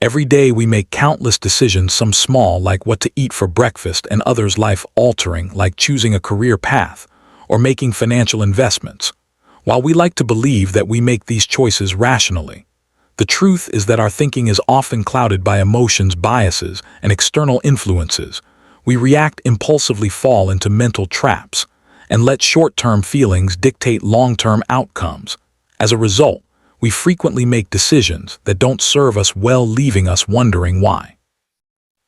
Every day we make countless decisions, some small like what to eat for breakfast and others life-altering like choosing a career path or making financial investments. While we like to believe that we make these choices rationally, the truth is that our thinking is often clouded by emotions, biases, and external influences. We react impulsively, fall into mental traps, and let short-term feelings dictate long-term outcomes. As a result, we frequently make decisions that don't serve us well, leaving us wondering why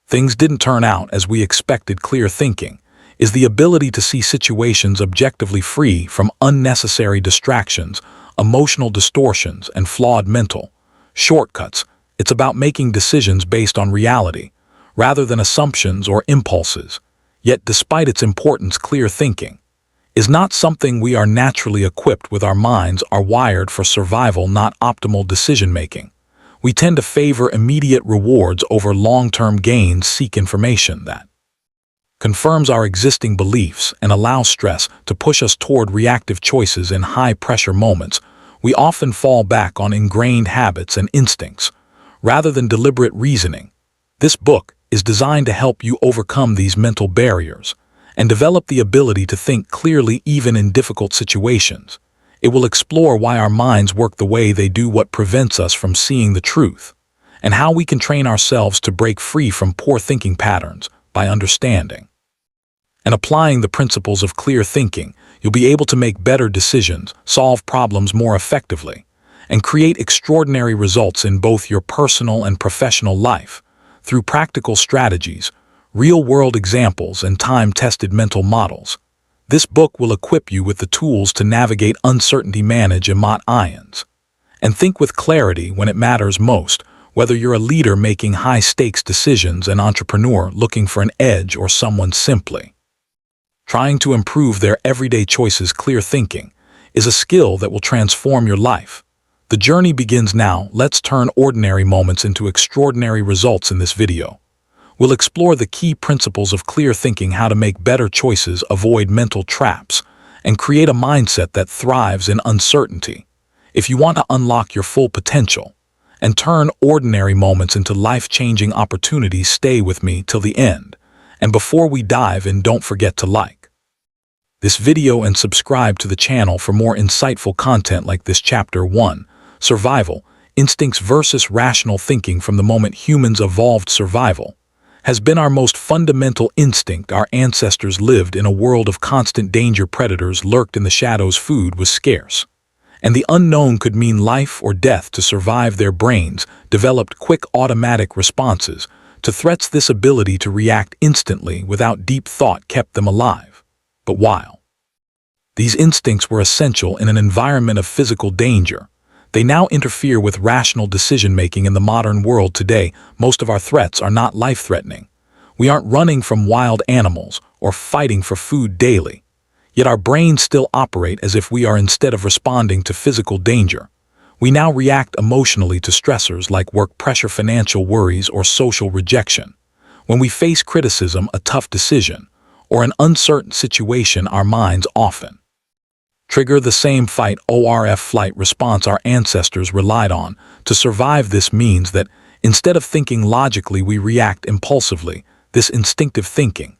things didn't turn out as we expected. Clear thinking is the ability to see situations objectively, free from unnecessary distractions, emotional distortions, and flawed mental shortcuts. It's about making decisions based on reality, rather than assumptions or impulses. Yet, despite its importance, clear thinking is not something we are naturally equipped with. Our minds are wired for survival, not optimal decision-making. We tend to favor immediate rewards over long-term gains, seek information that confirms our existing beliefs, and allows stress to push us toward reactive choices. In high-pressure moments, we often fall back on ingrained habits and instincts, rather than deliberate reasoning. This book is designed to help you overcome these mental barriers and develop the ability to think clearly even in difficult situations. It will explore why our minds work the way they do, what prevents us from seeing the truth, and how we can train ourselves to break free from poor thinking patterns. By understanding and applying the principles of clear thinking, you'll be able to make better decisions, solve problems more effectively, and create extraordinary results in both your personal and professional life. Through practical strategies, real-world examples, and time-tested mental models, this book will equip you with the tools to navigate uncertainty, manage emotions, and think with clarity when it matters most. Whether you're a leader making high-stakes decisions, an entrepreneur looking for an edge, or someone simply trying to improve their everyday choices, clear thinking is a skill that will transform your life. The journey begins now. Let's turn ordinary moments into extraordinary results. In this video, we'll explore the key principles of clear thinking, how to make better choices, avoid mental traps, and create a mindset that thrives in uncertainty. If you want to unlock your full potential and turn ordinary moments into life-changing opportunities, stay with me till the end. And before we dive in, don't forget to like this video and subscribe to the channel for more insightful content like this. Chapter 1: Survival Instincts versus Rational Thinking. From the moment humans evolved, survival has been our most fundamental instinct. Our ancestors lived in a world of constant danger. Predators lurked in the shadows, food was scarce, and the unknown could mean life or death. To survive, their brains developed quick automatic responses to threats. This ability to react instantly without deep thought kept them alive. But while these instincts were essential in an environment of physical danger, they now interfere with rational decision-making. In the modern world today, most of our threats are not life-threatening. We aren't running from wild animals or fighting for food daily. Yet our brains still operate as if we are. Instead of responding to physical danger, we now react emotionally to stressors like work pressure, financial worries, or social rejection. When we face criticism, a tough decision, or an uncertain situation, our minds often trigger the same fight or flight response our ancestors relied on to survive. This means that instead of thinking logically, we react impulsively. This instinctive thinking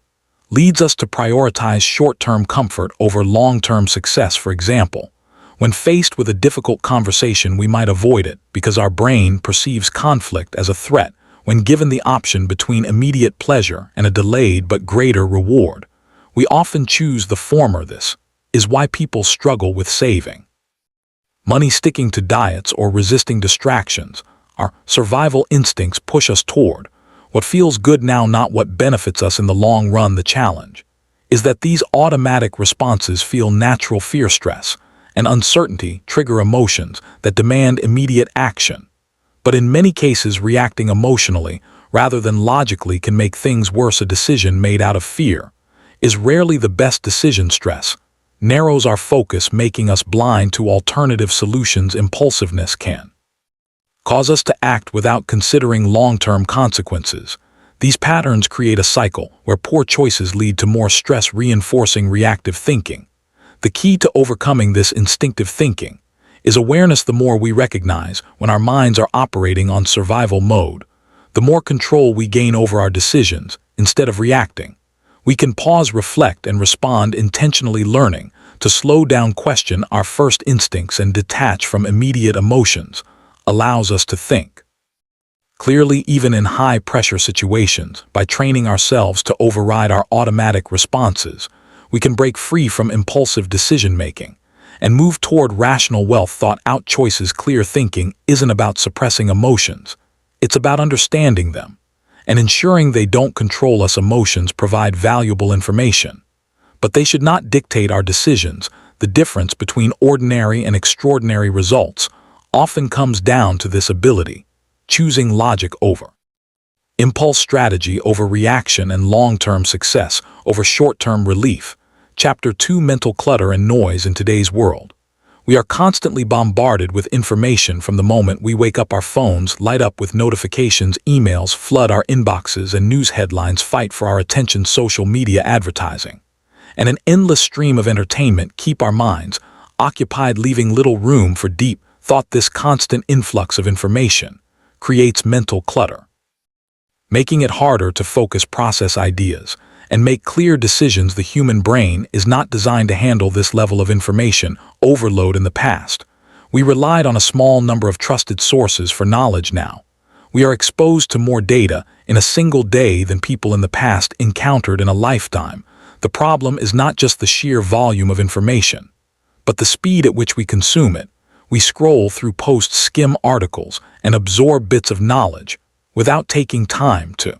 leads us to prioritize short-term comfort over long-term success. For example, when faced with a difficult conversation, we might avoid it because our brain perceives conflict as a threat. When given the option between immediate pleasure and a delayed but greater reward, we often choose the former. This is why people struggle with saving money, sticking to diets, or resisting distractions. Our survival instincts push us toward what feels good now, not what benefits us in the long run. The challenge is that these automatic responses feel natural. Fear, stress, and uncertainty trigger emotions that demand immediate action. But in many cases, reacting emotionally rather than logically can make things worse. A decision made out of fear is rarely the best decision. Stress narrows our focus, making us blind to alternative solutions. Impulsiveness can cause us to act without considering long-term consequences. These patterns create a cycle where poor choices lead to more stress, reinforcing reactive thinking. The key to overcoming this instinctive thinking is awareness. The more we recognize when our minds are operating on survival mode, the more control we gain over our decisions instead of reacting. We can pause, reflect, and respond intentionally, learning to slow down, question our first instincts, and detach from immediate emotions allows us to think clearly even in high-pressure situations. By training ourselves to override our automatic responses, we can break free from impulsive decision-making and move toward rational, well-thought-out choices. Clear thinking isn't about suppressing emotions. It's about understanding them and ensuring they don't control us. Emotions provide valuable information, but they should not dictate our decisions. The difference between ordinary and extraordinary results often comes down to this ability: choosing logic over impulse, strategy over reaction, and long-term success over short-term relief. Chapter 2: Mental Clutter and Noise. In today's world, we are constantly bombarded with information. From the moment we wake up, our phones light up with notifications, emails flood our inboxes, and news headlines fight for our attention. Social media, advertising, and an endless stream of entertainment keep our minds occupied, leaving little room for deep thought. This constant influx of information creates mental clutter, making it harder to focus, process ideas, and make clear decisions. The human brain is not designed to handle this level of information overload. In the past, we relied on a small number of trusted sources for knowledge. Now, we are exposed to more data in a single day than people in the past encountered in a lifetime. The problem is not just the sheer volume of information, but the speed at which we consume it. We scroll through posts, skim articles, and absorb bits of knowledge without taking time to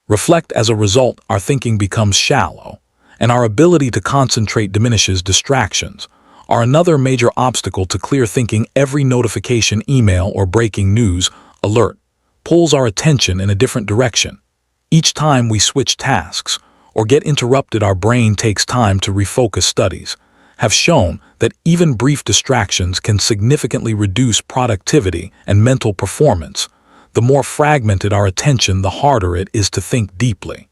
reflect. As a result, our thinking becomes shallow, and our ability to concentrate diminishes. Distractions are another major obstacle to clear thinking. Every notification, email, or breaking news alert pulls our attention in a different direction. Each time we switch tasks or get interrupted, our brain takes time to refocus. Studies have shown that even brief distractions can significantly reduce productivity and mental performance. The more fragmented our attention, the harder it is to think deeply,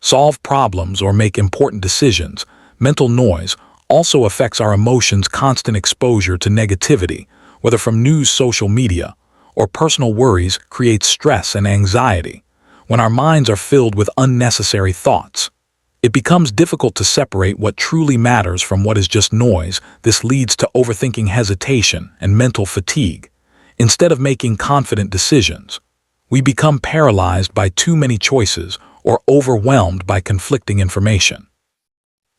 solve problems, or make important decisions. Mental noise also affects our emotions. Constant exposure to negativity, whether from news, social media, or personal worries, creates stress and anxiety. When our minds are filled with unnecessary thoughts, it becomes difficult to separate what truly matters from what is just noise. This leads to overthinking, hesitation, and mental fatigue. Instead of making confident decisions, we become paralyzed by too many choices or overwhelmed by conflicting information.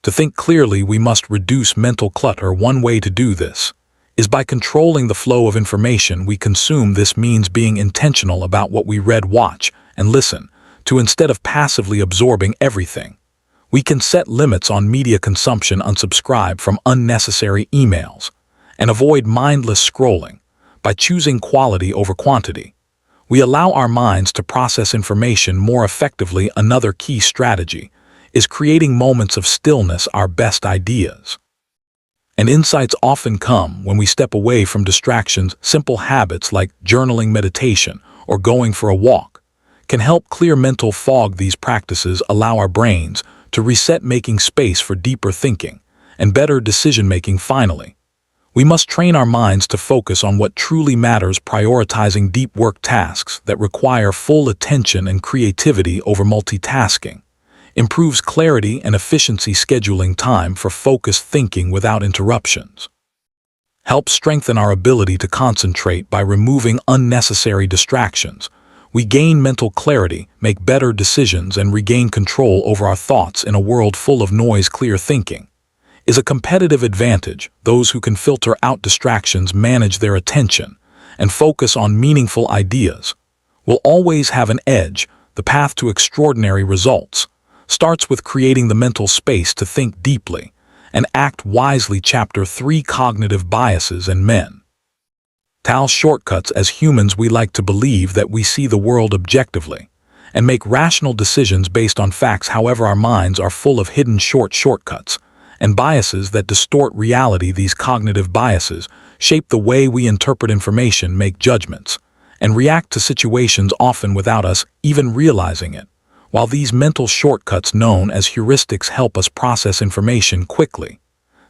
To think clearly, we must reduce mental clutter. One way to do this is by controlling the flow of information we consume. This means being intentional about what we read, watch, and listen to instead of passively absorbing everything. We can set limits on media consumption, unsubscribe from unnecessary emails, and avoid mindless scrolling. By choosing quality over quantity, we allow our minds to process information more effectively. Another key strategy is creating moments of stillness. Our best ideas and insights often come when we step away from distractions. Simple habits like journaling, meditation, or going for a walk can help clear mental fog. These practices allow our brains to reset, making space for deeper thinking and better decision-making. Finally, we must train our minds to focus on what truly matters, prioritizing deep work tasks that require full attention and creativity over multitasking improves clarity and efficiency. Scheduling time for focused thinking without interruptions helps strengthen our ability to concentrate. By removing unnecessary distractions, we gain mental clarity, make better decisions, and regain control over our thoughts. In a world full of noise, clear thinking is a competitive advantage. Those who can filter out distractions, manage their attention, and focus on meaningful ideas will always have an edge. The path to extraordinary results starts with creating the mental space to think deeply and act wisely. Chapter 3: Cognitive Biases and Mental Shortcuts. As humans, we like to believe that we see the world objectively and make rational decisions based on facts. However, our minds are full of hidden shortcuts and biases that distort reality. These cognitive biases shape the way we interpret information, make judgments, and react to situations, often without us even realizing it. While these mental shortcuts, known as heuristics, help us process information quickly,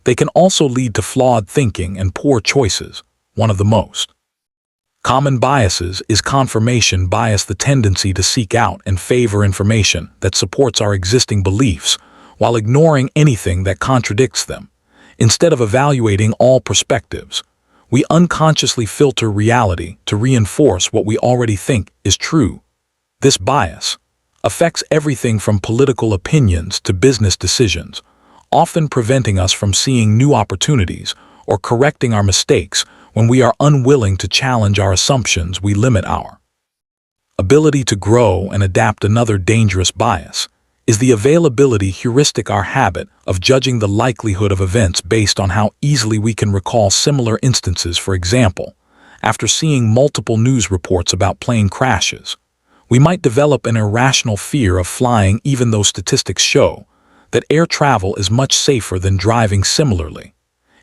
they can also lead to flawed thinking and poor choices. One of the most Common biases is confirmation bias, the tendency to seek out and favor information that supports our existing beliefs while ignoring anything that contradicts them. Instead of evaluating all perspectives, we unconsciously filter reality to reinforce what we already think is true. This bias affects everything from political opinions to business decisions, often preventing us from seeing new opportunities or correcting our mistakes. When we are unwilling to challenge our assumptions, we limit our ability to grow and adapt. Another dangerous bias is the availability heuristic, our habit of judging the likelihood of events based on how easily we can recall similar instances. For example, after seeing multiple news reports about plane crashes, we might develop an irrational fear of flying even though statistics show that air travel is much safer than driving. Similarly,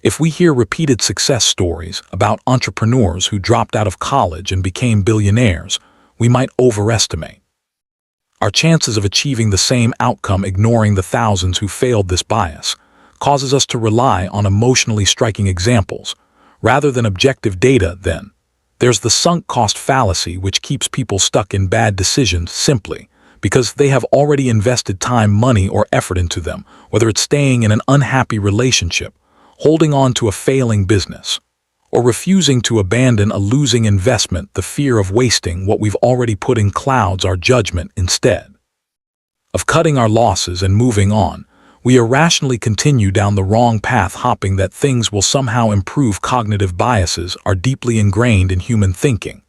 if we hear repeated success stories about entrepreneurs who dropped out of college and became billionaires, we might overestimate our chances of achieving the same outcome. Ignoring the thousands who failed. This bias causes us to rely on emotionally striking examples rather than objective data. Then there's the sunk cost fallacy, which keeps people stuck in bad decisions simply because they have already invested time, money, or effort into them, whether it's staying in an unhappy relationship, holding on to a failing business, or refusing to abandon a losing investment. The fear of wasting what we've already put in clouds our judgment. Instead of cutting our losses and moving on, we irrationally continue down the wrong path, hoping that things will somehow improve. Cognitive biases are deeply ingrained in human thinking.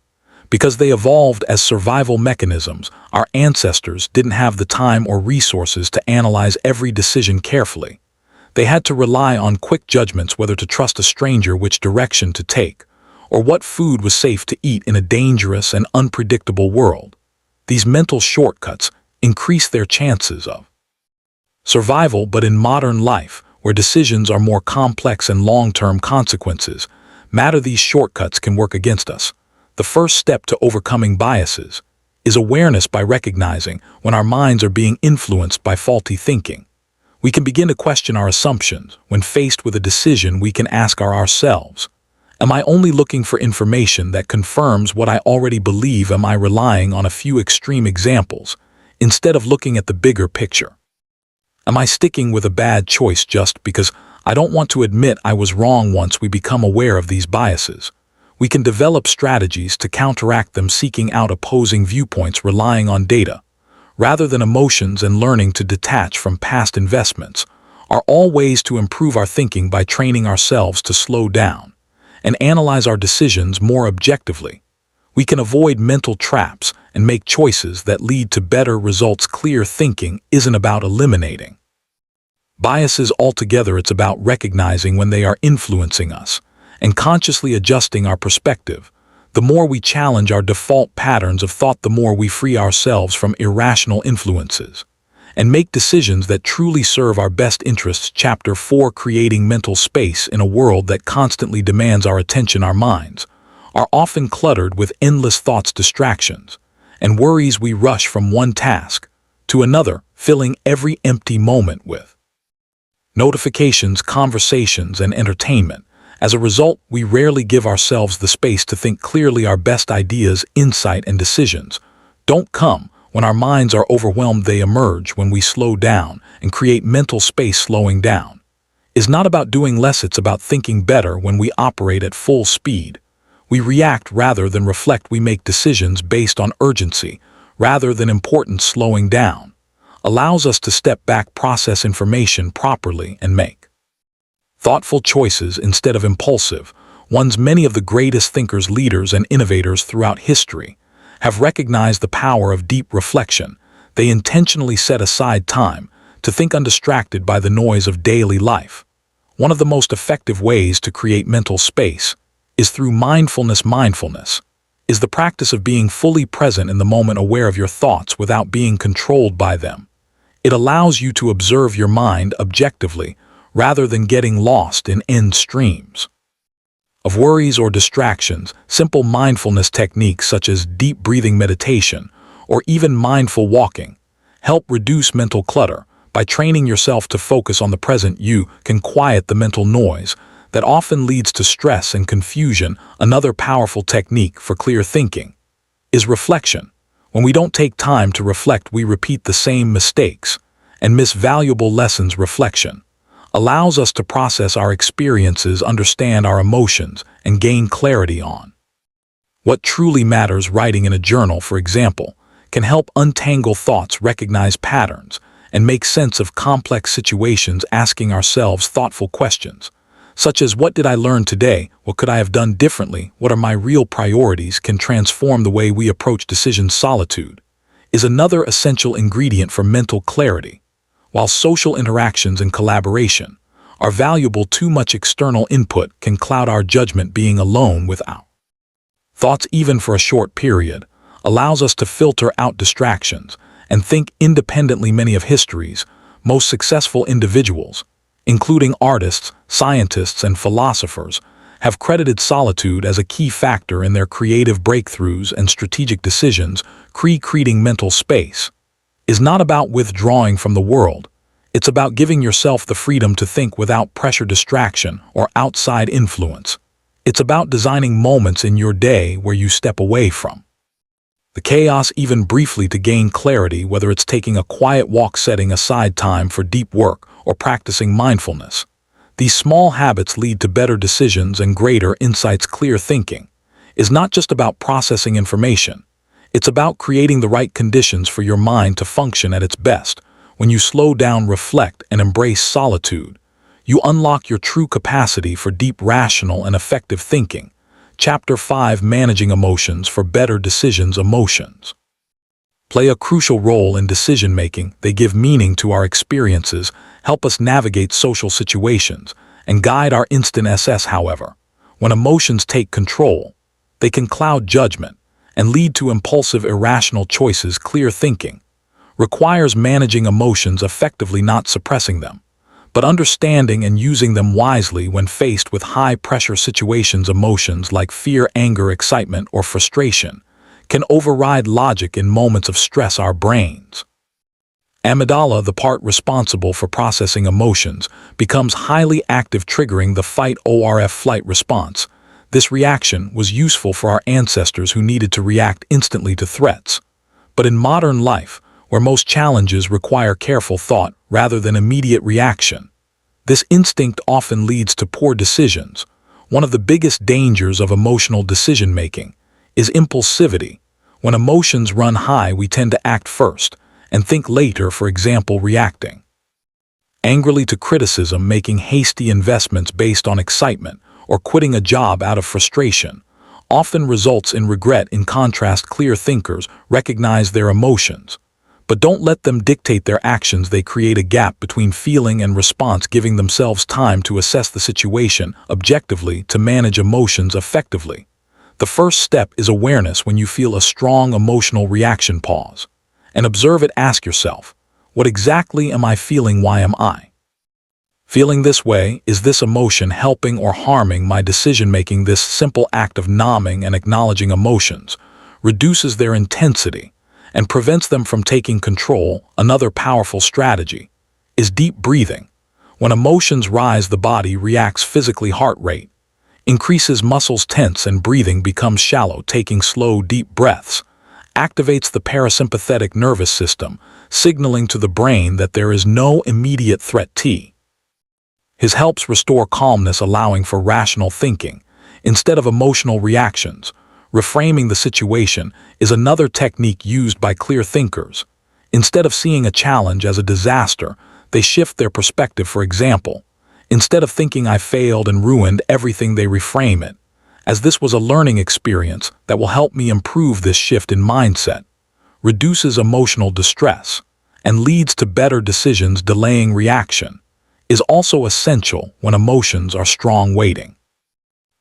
Because they evolved as survival mechanisms, our ancestors didn't have the time or resources to analyze every decision carefully. They had to rely on quick judgments, whether to trust a stranger, which direction to take, or what food was safe to eat in a dangerous and unpredictable world. These mental shortcuts increase their chances of survival. But in modern life, where decisions are more complex and long-term consequences matter, these shortcuts can work against us. The first step to overcoming biases is awareness. By recognizing when our minds are being influenced by faulty thinking, we can begin to question our assumptions. When faced with a decision, we can ask ourselves, am I only looking for information that confirms what I already believe? Am I relying on a few extreme examples instead of looking at the bigger picture? Am I sticking with a bad choice just because I don't want to admit I was wrong? Once we become aware of these biases, we can develop strategies to counteract them, seeking out opposing viewpoints, relying on data rather than emotions, and learning to detach from past investments are all ways to improve our thinking. By training ourselves to slow down and analyze our decisions more objectively, we can avoid mental traps and make choices that lead to better results. Clear thinking isn't about eliminating biases altogether. It's about recognizing when they are influencing us and consciously adjusting our perspective. The more we challenge our default patterns of thought, the more we free ourselves from irrational influences and make decisions that truly serve our best interests. Chapter 4: Creating Mental Space. In a world that constantly demands our attention, our minds are often cluttered with endless thoughts, distractions, and worries. We rush from one task to another, filling every empty moment with notifications, conversations, and entertainment. As a result, we rarely give ourselves the space to think clearly. Our best ideas, insight, and decisions don't come when our minds are overwhelmed. They emerge when we slow down and create mental space. Slowing down is not about doing less, it's about thinking better. When we operate at full speed, we react rather than reflect. We make decisions based on urgency rather than importance. Slowing down allows us to step back, process information properly, and make thoughtful choices instead of impulsive ones. Many of the greatest thinkers, leaders, and innovators throughout history have recognized the power of deep reflection. They intentionally set aside time to think, undistracted by the noise of daily life. One of the most effective ways to create mental space is through mindfulness. Mindfulness is the practice of being fully present in the moment, aware of your thoughts without being controlled by them. It allows you to observe your mind objectively rather than getting lost in end streams of worries or distractions. Simple mindfulness techniques such as deep breathing, meditation, or even mindful walking help reduce mental clutter. By training yourself to focus on the present, you can quiet the mental noise that often leads to stress and confusion. Another powerful technique for clear thinking is reflection. When we don't take time to reflect, we repeat the same mistakes and miss valuable lessons. Reflection allows us to process our experiences, understand our emotions, and gain clarity on what truly matters. Writing in a journal, for example, can help untangle thoughts, recognize patterns, and make sense of complex situations. Asking ourselves thoughtful questions, such as what did I learn today? What could I have done differently? What are my real priorities? Can transform the way we approach decisions. Solitude is another essential ingredient for mental clarity. While social interactions and collaboration are valuable, too much external input can cloud our judgment. Being alone with our thoughts, even for a short period, allows us to filter out distractions and think independently. Many of history's most successful individuals, including artists, scientists, and philosophers, have credited solitude as a key factor in their creative breakthroughs and strategic decisions. Creating mental space is not about withdrawing from the world. It's about giving yourself the freedom to think without pressure, distraction, or outside influence. It's about designing moments in your day where you step away from the chaos, even briefly, to gain clarity. Whether it's taking a quiet walk, setting aside time for deep work, or practicing mindfulness, these small habits lead to better decisions and greater insights. Clear thinking is not just about processing information. It's about creating the right conditions for your mind to function at its best. When you slow down, reflect, and embrace solitude, you unlock your true capacity for deep, rational, and effective thinking. Chapter 5: Managing Emotions for Better Decisions. Emotions play a crucial role in decision-making. They give meaning to our experiences, help us navigate social situations, and guide our instincts. However, when emotions take control, they can cloud judgment and lead to impulsive, irrational choices. Clear thinking requires managing emotions effectively, not suppressing them, but understanding and using them wisely. When faced with high-pressure situations, emotions like fear, anger, excitement, or frustration can override logic in moments of stress. Our brains amygdala, the part responsible for processing emotions, becomes highly active, triggering the fight or flight response. This reaction was useful for our ancestors who needed to react instantly to threats. But in modern life, where most challenges require careful thought rather than immediate reaction, this instinct often leads to poor decisions. One of the biggest dangers of emotional decision-making is impulsivity. When emotions run high, we tend to act first and think later. For example, reacting angrily to criticism, making hasty investments based on excitement, or quitting a job out of frustration often results in regret. In contrast, clear thinkers recognize their emotions, but don't let them dictate their actions. They create a gap between feeling and response, giving themselves time to assess the situation objectively. To manage emotions effectively, the first step is awareness. When you feel a strong emotional reaction, pause and observe it. Ask yourself, what exactly am I feeling? Why am I feeling this way? Is this emotion helping or harming my decision-making? This simple act of naming and acknowledging emotions reduces their intensity and prevents them from taking control. Another powerful strategy is deep breathing. When emotions rise, the body reacts physically. Heart rate increases, muscles tense, and breathing becomes shallow. Taking slow, deep breaths activates the parasympathetic nervous system, signaling to the brain that there is no immediate threat. His helps restore calmness, allowing for rational thinking instead of emotional reactions. Reframing the situation is another technique used by clear thinkers. Instead of seeing a challenge as a disaster, they shift their perspective. For example, instead of thinking I failed and ruined everything, they reframe it as this was a learning experience that will help me improve. This shift in mindset reduces emotional distress and leads to better decisions. Delaying reaction is also essential when emotions are strong. Waiting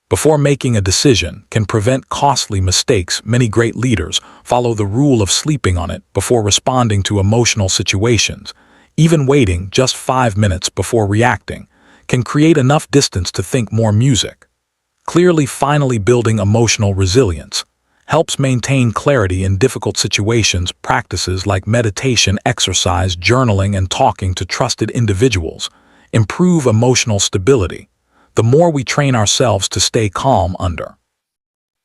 before making a decision can prevent costly mistakes. Many great leaders follow the rule of sleeping on it before responding to emotional situations. Even waiting just 5 minutes before reacting can create enough distance to think more. Music clearly. Finally, building emotional resilience helps maintain clarity in difficult situations. Practices like meditation, exercise, journaling, and talking to trusted individuals improve emotional stability. the more we train ourselves to stay calm under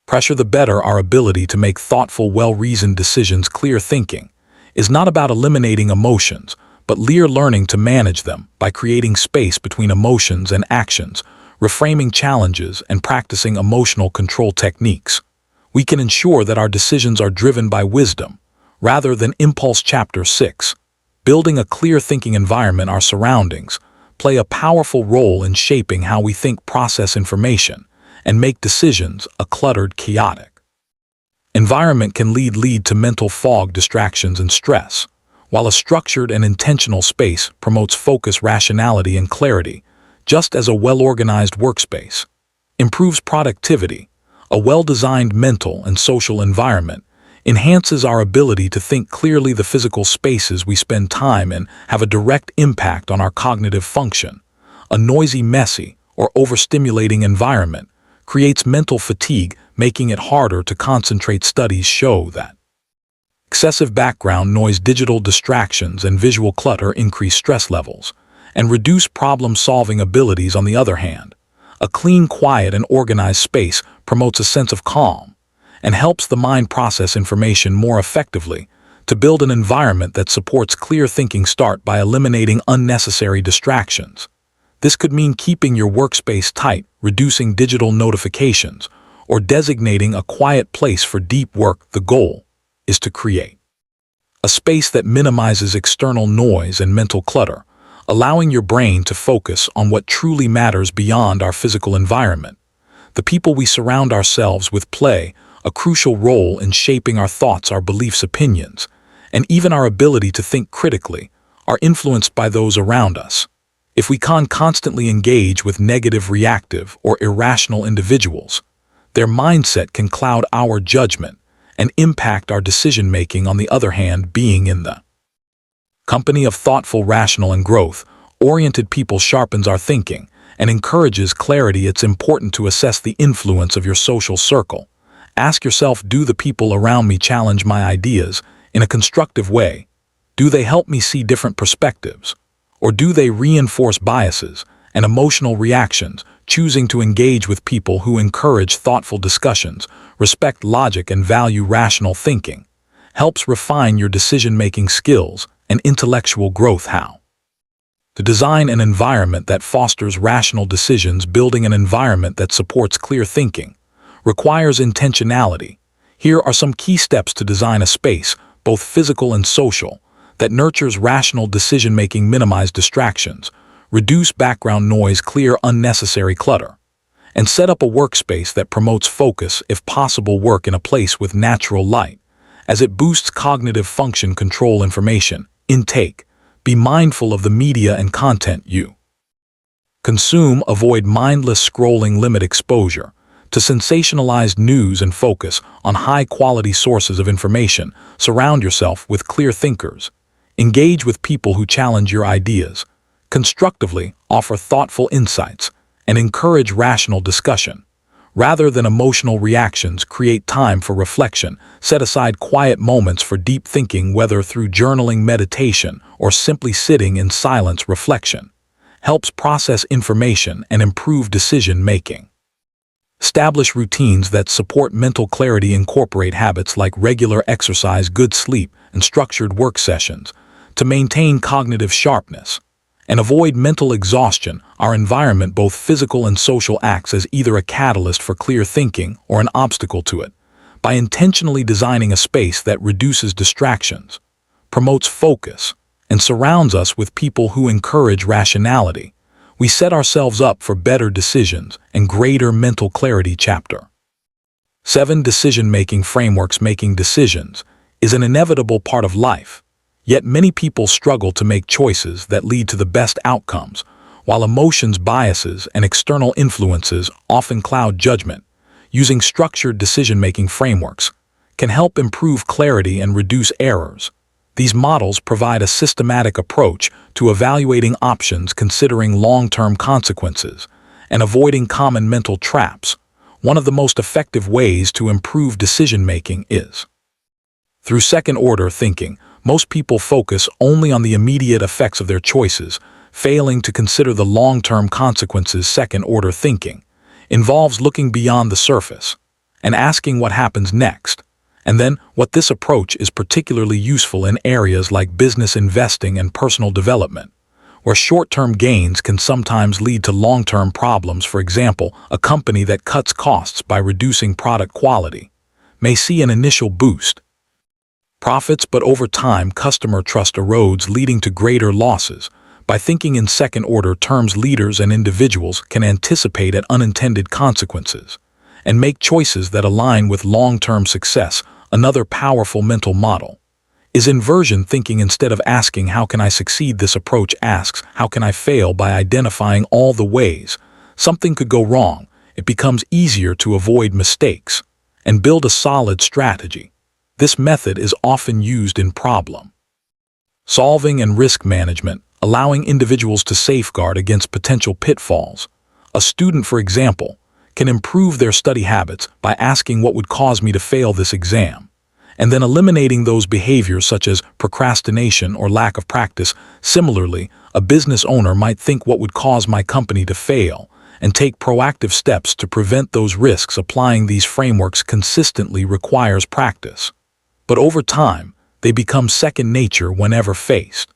pressure, the better our ability to make thoughtful, well-reasoned decisions. Clear thinking is not about eliminating emotions, but learning to manage them by creating space between emotions and actions, reframing challenges, and practicing emotional control techniques. We can ensure that our decisions are driven by wisdom rather than impulse. Chapter 6. Building a clear thinking environment. Our surroundings play a powerful role in shaping how we think, process information, and make decisions. A cluttered, chaotic environment can lead to mental fog, distractions, and stress, while a structured and intentional space promotes focus, rationality, and clarity. Just as a well-organized workspace improves productivity, a well-designed mental and social environment enhances our ability to think clearly. The physical spaces we spend time in have a direct impact on our cognitive function. A noisy, messy, or overstimulating environment creates mental fatigue, making it harder to concentrate. Studies show that excessive background noise, digital distractions, and visual clutter increase stress levels and reduce problem-solving abilities. On the other hand, a clean, quiet, and organized space promotes a sense of calm and helps the mind process information more effectively. To build an environment that supports clear thinking, start by eliminating unnecessary distractions. This could mean keeping your workspace tight, reducing digital notifications, or designating a quiet place for deep work. The goal is to create a space that minimizes external noise and mental clutter, allowing your brain to focus on what truly matters beyond our physical environment. The people we surround ourselves with play a crucial role in shaping our thoughts, our beliefs, opinions, and even our ability to think critically are influenced by those around us. If we constantly engage with negative, reactive, or irrational individuals, their mindset can cloud our judgment and impact our decision-making. On the other hand, being in the company of thoughtful, rational, and growth-oriented people sharpens our thinking and encourages clarity. It's important to assess the influence of your social circle. Ask yourself, do the people around me challenge my ideas in a constructive way? Do they help me see different perspectives? Or do they reinforce biases and emotional reactions? Choosing to engage with people who encourage thoughtful discussions, respect logic, and value rational thinking helps refine your decision-making skills and intellectual growth. How to design an environment that fosters rational decisions. Building an environment that supports clear thinking requires intentionality. Here are some key steps to design a space, both physical and social, that nurtures rational decision-making. Minimize distractions, reduce background noise, clear unnecessary clutter, and set up a workspace that promotes focus. If possible, work in a place with natural light, as it boosts cognitive function. Control information intake. Be mindful of the media and content you consume. Avoid mindless scrolling. Limit exposure to sensationalized news and focus on high-quality sources of information. Surround yourself with clear thinkers. Engage with people who challenge your ideas constructively, offer thoughtful insights, and encourage rational discussion. Rather than emotional reactions, create time for reflection. Set aside quiet moments for deep thinking, whether through journaling, meditation, or simply sitting in silence. Reflection helps process information and improve decision-making. Establish routines that support mental clarity. Incorporate habits like regular exercise, good sleep, and structured work sessions to maintain cognitive sharpness. And avoid mental exhaustion. Our environment, both physical and social, acts as either a catalyst for clear thinking or an obstacle to it. By intentionally designing a space that reduces distractions, promotes focus, and surrounds us with people who encourage rationality, we set ourselves up for better decisions and greater mental clarity. Chapter 7. Decision-making frameworks. Making decisions is an inevitable part of life. Yet many people struggle to make choices that lead to the best outcomes, while emotions, biases, and external influences often cloud judgment. Using structured decision-making frameworks can help improve clarity and reduce errors. These models provide a systematic approach to evaluating options, considering long-term consequences, and avoiding common mental traps. One of the most effective ways to improve decision-making is through second-order thinking. Most people focus only on the immediate effects of their choices, failing to consider the long-term consequences. Second-order thinking involves looking beyond the surface and asking what happens next. And then, this approach is particularly useful in areas like business investing and personal development, where short-term gains can sometimes lead to long-term problems. For example, a company that cuts costs by reducing product quality may see an initial boost profits, but over time customer trust erodes, leading to greater losses. By thinking in second-order terms, leaders and individuals can anticipate unintended consequences and make choices that align with long-term success. Another powerful mental model is inversion thinking. Instead of asking, "How can I succeed?" this approach asks, "How can I fail?" By identifying all the ways something could go wrong, it becomes easier to avoid mistakes and build a solid strategy. This method is often used in problem solving and risk management, allowing individuals to safeguard against potential pitfalls. A student, for example, can improve their study habits by asking, "What would cause me to fail this exam?" and then eliminating those behaviors such as procrastination or lack of practice. Similarly, a business owner might think, "What would cause my company to fail?" and take proactive steps to prevent those risks. Applying these frameworks consistently requires practice, but over time, they become second nature whenever faced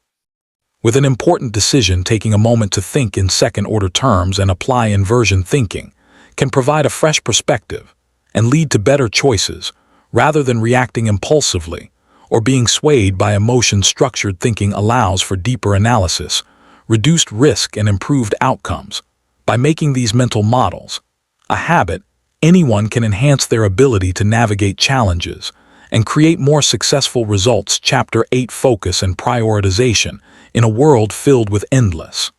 with an important decision. Taking a moment to think in second-order terms and apply inversion thinking can provide a fresh perspective and lead to better choices rather than reacting impulsively or being swayed by emotion. Structured thinking allows for deeper analysis, reduced risk, and improved outcomes. By making these mental models a habit, anyone can enhance their ability to navigate challenges and create more successful results. Chapter 8: Focus and Prioritization. In a world filled with endless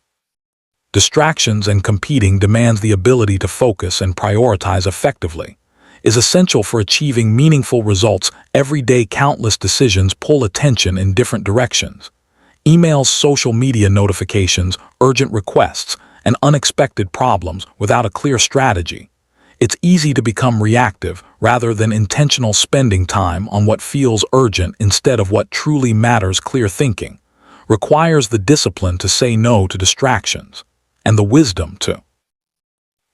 distractions and competing demands, the ability to focus and prioritize effectively is essential for achieving meaningful results. Every day, countless decisions pull attention in different directions. Emails, social media notifications, urgent requests, and unexpected problems. Without a clear strategy, it's easy to become reactive rather than intentional, spending time on what feels urgent instead of what truly matters. Clear thinking requires the discipline to say no to distractions and the wisdom to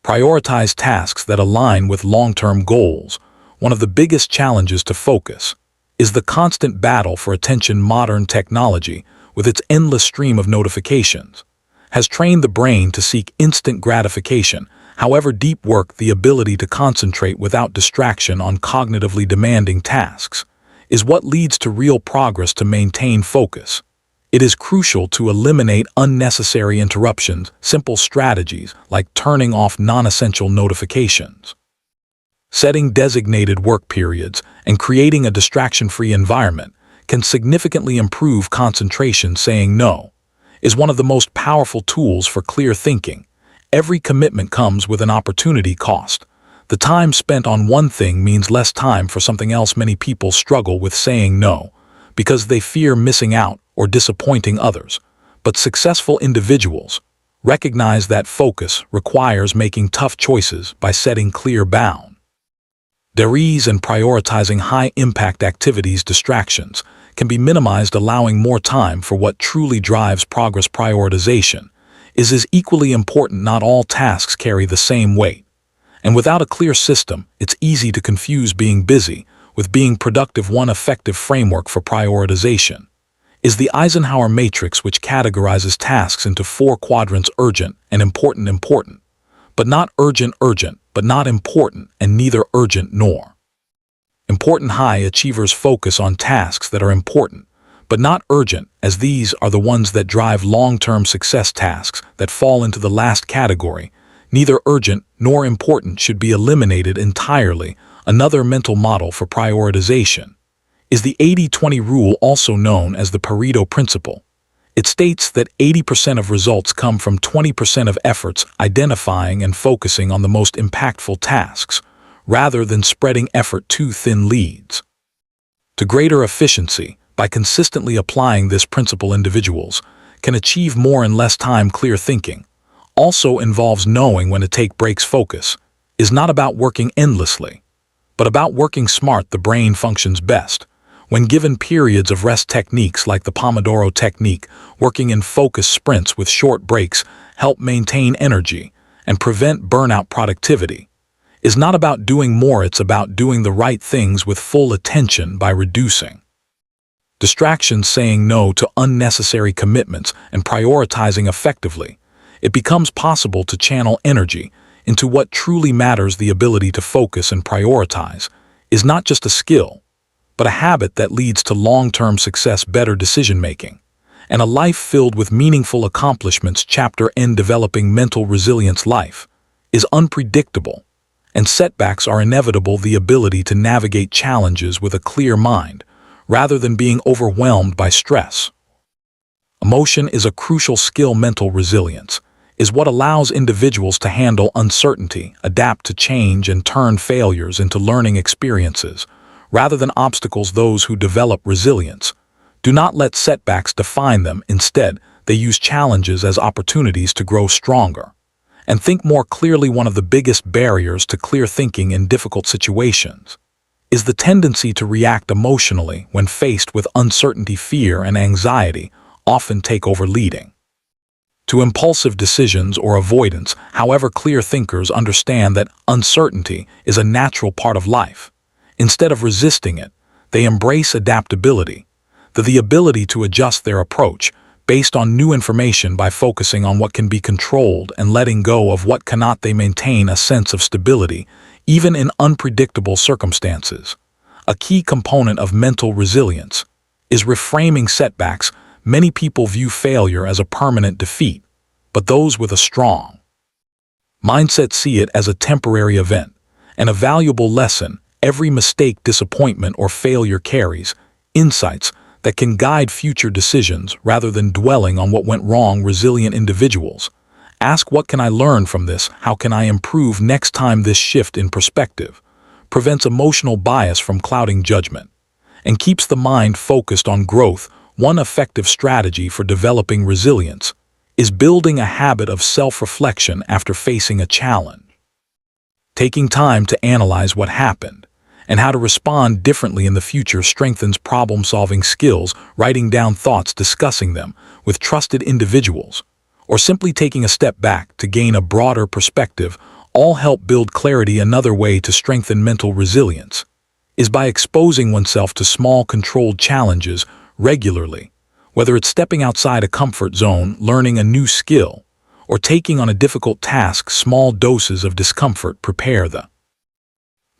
prioritize tasks that align with long-term goals. One of the biggest challenges to focus is the constant battle for attention. Modern technology, with its endless stream of notifications, has trained the brain to seek instant gratification. However, deep work, the ability to concentrate without distraction on cognitively demanding tasks, is what leads to real progress. To maintain focus, it is crucial to eliminate unnecessary interruptions. Simple strategies like turning off non-essential notifications, setting designated work periods, and creating a distraction-free environment can significantly improve concentration. Saying no is one of the most powerful tools for clear thinking. Every commitment comes with an opportunity cost. The time spent on one thing means less time for something else. Many people struggle with saying no because they fear missing out or disappointing others. But successful individuals recognize that focus requires making tough choices by setting clear boundaries and prioritizing high-impact activities. Distractions can be minimized, allowing more time for what truly drives progress. Prioritization is equally important. Not all tasks carry the same weight, and without a clear system, it's easy to confuse being busy with being productive. One effective framework for prioritization is the Eisenhower matrix, which categorizes tasks into 4 quadrants: urgent and important, important, but not urgent, urgent, but not important, and neither urgent nor important. High achievers focus on tasks that are important, but not urgent, as these are the ones that drive long-term success. Tasks that fall into the last category, neither urgent nor important, should be eliminated entirely. Another mental model for prioritization is the 80-20 rule, also known as the Pareto principle. It states that 80% of results come from 20% of efforts. Identifying and focusing on the most impactful tasks, rather than spreading effort too thin, leads to greater efficiency. By consistently applying this principle, individuals can achieve more in less time. Clear thinking also involves knowing when to take breaks. Focus is not about working endlessly, but about working smart. The brain functions best When given periods of rest, techniques like the Pomodoro technique, working in focus sprints with short breaks, help maintain energy and prevent burnout. Productivity is not about doing more, it's about doing the right things with full attention by reducing distractions, saying no to unnecessary commitments, and prioritizing effectively. It becomes possible to channel energy into what truly matters. The ability to focus and prioritize is not just a skill, but a habit that leads to long-term success, better decision-making, and a life filled with meaningful accomplishments. Chapter N. Developing mental resilience. Life is unpredictable, and setbacks are inevitable. The ability to navigate challenges with a clear mind, rather than being overwhelmed by stress. Emotion is a crucial skill. Mental resilience is what allows individuals to handle uncertainty, adapt to change, and turn failures into learning experiences, rather than obstacles. Those who develop resilience do not let setbacks define them. Instead, they use challenges as opportunities to grow stronger and think more clearly. One of the biggest barriers to clear thinking in difficult situations is the tendency to react emotionally when faced with uncertainty. Fear and anxiety often take over, leading to impulsive decisions or avoidance. However, clear thinkers understand that uncertainty is a natural part of life. Instead of resisting it, they embrace adaptability, the ability to adjust their approach based on new information. By focusing on what can be controlled and letting go of what cannot, they maintain a sense of stability, even in unpredictable circumstances. A key component of mental resilience is reframing setbacks. Many people view failure as a permanent defeat, but those with a strong mindset see it as a temporary event and a valuable lesson. Every mistake, disappointment, or failure carries insights that can guide future decisions. Rather than dwelling on what went wrong, resilient individuals ask, what can I learn from this? How can I improve next time? This shift in perspective prevents emotional bias from clouding judgment and keeps the mind focused on growth. One effective strategy for developing resilience is building a habit of self-reflection after facing a challenge. Taking time to analyze what happened and how to respond differently in the future strengthens problem-solving skills. Writing down thoughts, discussing them with trusted individuals, or simply taking a step back to gain a broader perspective all help build clarity. Another way to strengthen mental resilience is by exposing oneself to small, controlled challenges regularly. Whether it's stepping outside a comfort zone, learning a new skill, or taking on a difficult task, small doses of discomfort prepare the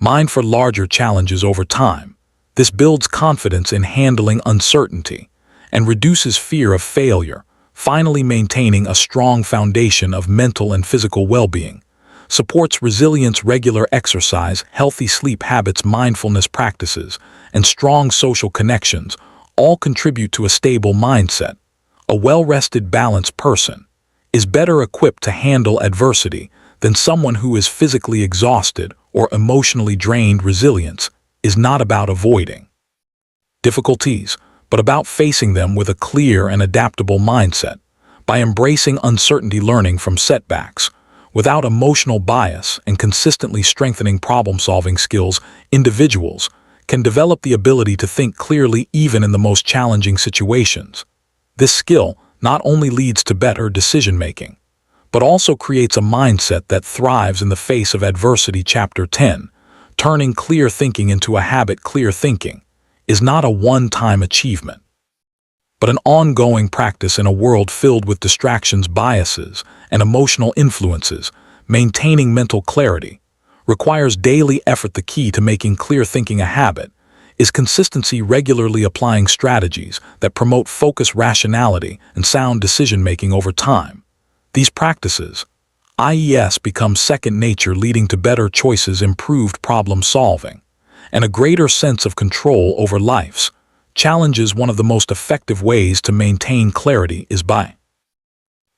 mind for larger challenges over time. This builds confidence in handling uncertainty and reduces fear of failure. Finally, maintaining a strong foundation of mental and physical well-being supports resilience. Regular exercise, healthy sleep habits, mindfulness practices, and strong social connections all contribute to a stable mindset. A well-rested, balanced person is better equipped to handle adversity than someone who is physically exhausted or emotionally drained. Resilience is not about avoiding difficulties, but about facing them with a clear and adaptable mindset. By embracing uncertainty, learning from setbacks without emotional bias, and consistently strengthening problem-solving skills, individuals can develop the ability to think clearly even in the most challenging situations. This skill not only leads to better decision-making, but also creates a mindset that thrives in the face of adversity. Chapter 10. Turning clear thinking into a habit. Clear thinking is not a one-time achievement, but an ongoing practice in a world filled with distractions, biases, and emotional influences. Maintaining mental clarity requires daily effort. The key to making clear thinking a habit is consistency, regularly applying strategies that promote focus, rationality, and sound decision-making. Over time, these practices, become second nature, leading to better choices, improved problem-solving, and a greater sense of control over life's challenges. One of the most effective ways to maintain clarity is by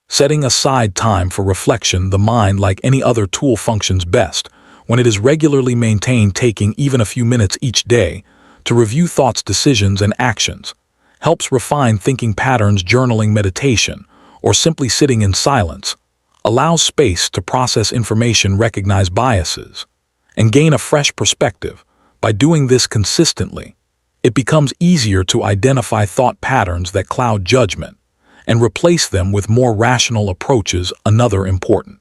setting aside time for reflection. The mind, like any other tool, functions best when it is regularly maintained. Taking even a few minutes each day to review thoughts, decisions, and actions helps refine thinking patterns. Journaling, meditation, or simply sitting in silence allows space to process information, recognize biases, and gain a fresh perspective. By doing this consistently, It becomes easier to identify thought patterns that cloud judgment and replace them with more rational approaches. Another important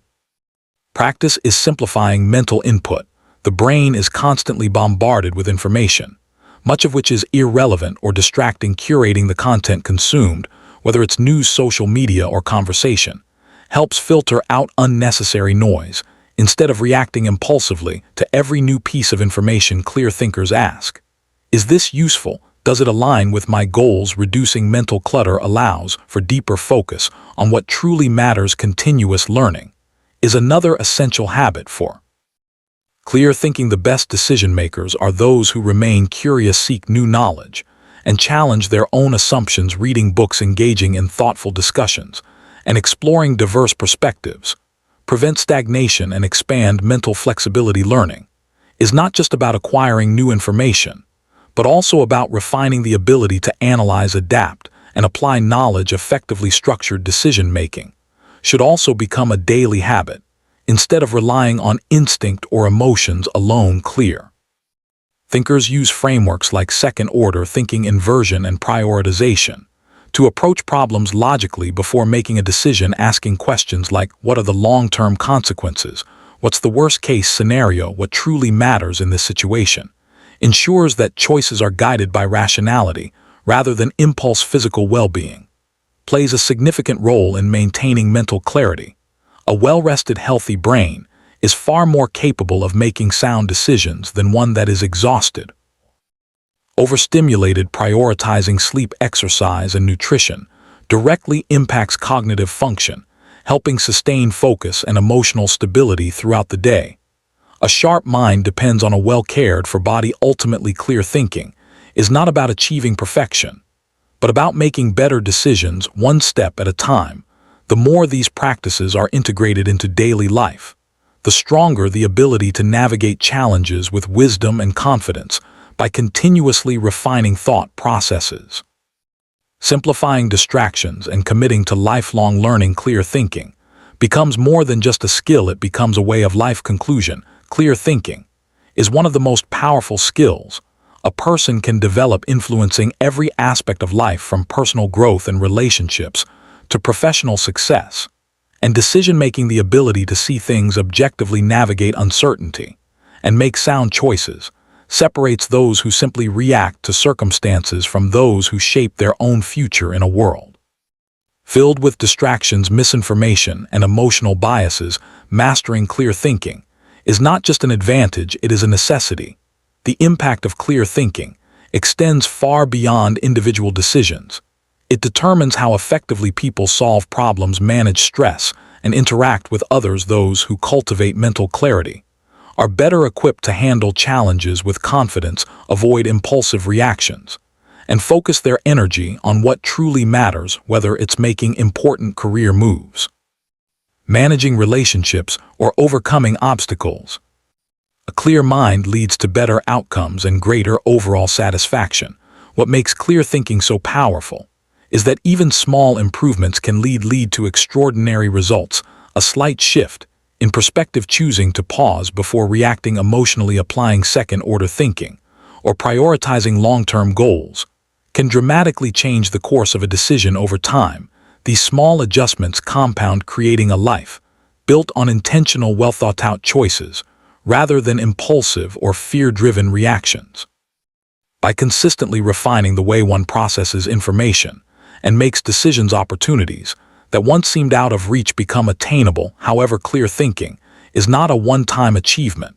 practice is simplifying mental input. The brain is constantly bombarded with information, much of which is irrelevant or distracting. Curating the content consumed, whether it's news, social media, or conversation, helps filter out unnecessary noise. Instead of reacting impulsively to every new piece of information, clear thinkers ask, is this useful? Does it align with my goals? Reducing mental clutter allows for deeper focus on what truly matters. Continuous learning is another essential habit for clear thinking. The best decision makers are those who remain curious, seek new knowledge, and challenge their own assumptions. Reading books, engaging in thoughtful discussions, and exploring diverse perspectives prevent stagnation and expand mental flexibility. Learning is not just about acquiring new information, but also about refining the ability to analyze, adapt, and apply knowledge effectively. Structured decision-making should also become a daily habit, instead of relying on instinct or emotions alone. Clear thinkers use frameworks like second-order thinking, inversion, and prioritization to approach problems logically before making a decision. Asking questions like, what are the long-term consequences? What's the worst-case scenario? What truly matters in this situation? Ensures that choices are guided by rationality rather than impulse. Physical well-being plays a significant role in maintaining mental clarity. A well-rested, healthy brain is far more capable of making sound decisions than one that is exhausted, overstimulated. Prioritizing sleep, exercise, and nutrition directly impacts cognitive function, helping sustain focus and emotional stability throughout the day. A sharp mind depends on a well-cared-for body. Ultimately, clear thinking is not about achieving perfection, but about making better decisions one step at a time. The more these practices are integrated into daily life, the stronger the ability to navigate challenges with wisdom and confidence. By continuously refining thought processes, simplifying distractions, and committing to lifelong learning, clear thinking becomes more than just a skill, it becomes a way of life. Conclusion: clear thinking is one of the most powerful skills a person can develop, influencing every aspect of life from personal growth and relationships to professional success and decision-making. The ability to see things objectively, navigate uncertainty, and make sound choices separates those who simply react to circumstances from those who shape their own future. In a world filled with distractions, misinformation, and emotional biases, mastering clear thinking is not just an advantage, it is a necessity. The impact of clear thinking extends far beyond individual decisions. It determines how effectively people solve problems, manage stress, and interact with others. Those who cultivate mental clarity are better equipped to handle challenges with confidence, avoid impulsive reactions, and focus their energy on what truly matters, whether it's making important career moves, managing relationships, or overcoming obstacles. A clear mind leads to better outcomes and greater overall satisfaction. What makes clear thinking so powerful is that even small improvements can lead to extraordinary results. A slight shift in perspective, choosing to pause before reacting emotionally, applying second-order thinking, or prioritizing long-term goals, can dramatically change the course of a decision over time. These small adjustments compound, creating a life built on intentional, well-thought-out choices rather than impulsive or fear-driven reactions. By consistently refining the way one processes information and makes decisions, opportunities that once seemed out of reach become attainable. However, clear thinking is not a one-time achievement,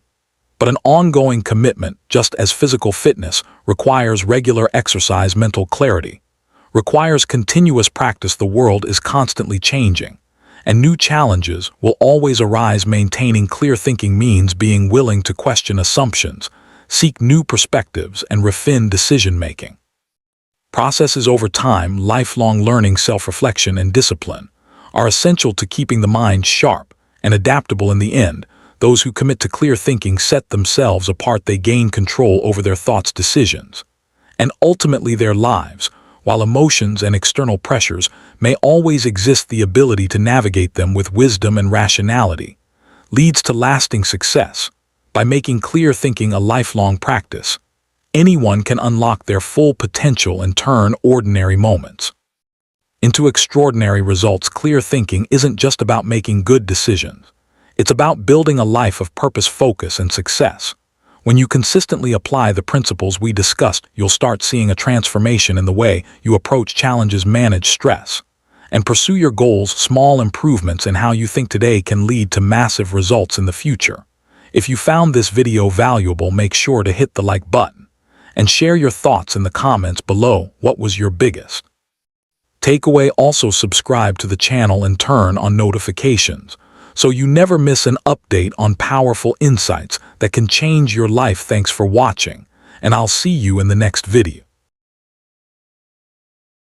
but an ongoing commitment. Just as physical fitness requires regular exercise, mental clarity requires continuous practice. The world is constantly changing, and new challenges will always arise. Maintaining clear thinking means being willing to question assumptions, seek new perspectives, and refine decision-making processes over time. Lifelong learning, self-reflection, and discipline are essential to keeping the mind sharp and adaptable. In the end, those who commit to clear thinking set themselves apart. They gain control over their thoughts, decisions, and ultimately their lives. While emotions and external pressures may always exist, the ability to navigate them with wisdom and rationality leads to lasting success. By making clear thinking a lifelong practice, anyone can unlock their full potential and turn ordinary moments into extraordinary results. Clear thinking isn't just about making good decisions. It's about building a life of purpose, focus, and success. When you consistently apply the principles we discussed, you'll start seeing a transformation in the way you approach challenges, manage stress, and pursue your goals. Small improvements in how you think today can lead to massive results in the future. If you found this video valuable, make sure to hit the like button and share your thoughts in the comments below. What was your biggest takeaway? Also subscribe to the channel and turn on notifications so you never miss an update on powerful insights that can change your life. Thanks for watching, and I'll see you in the next video.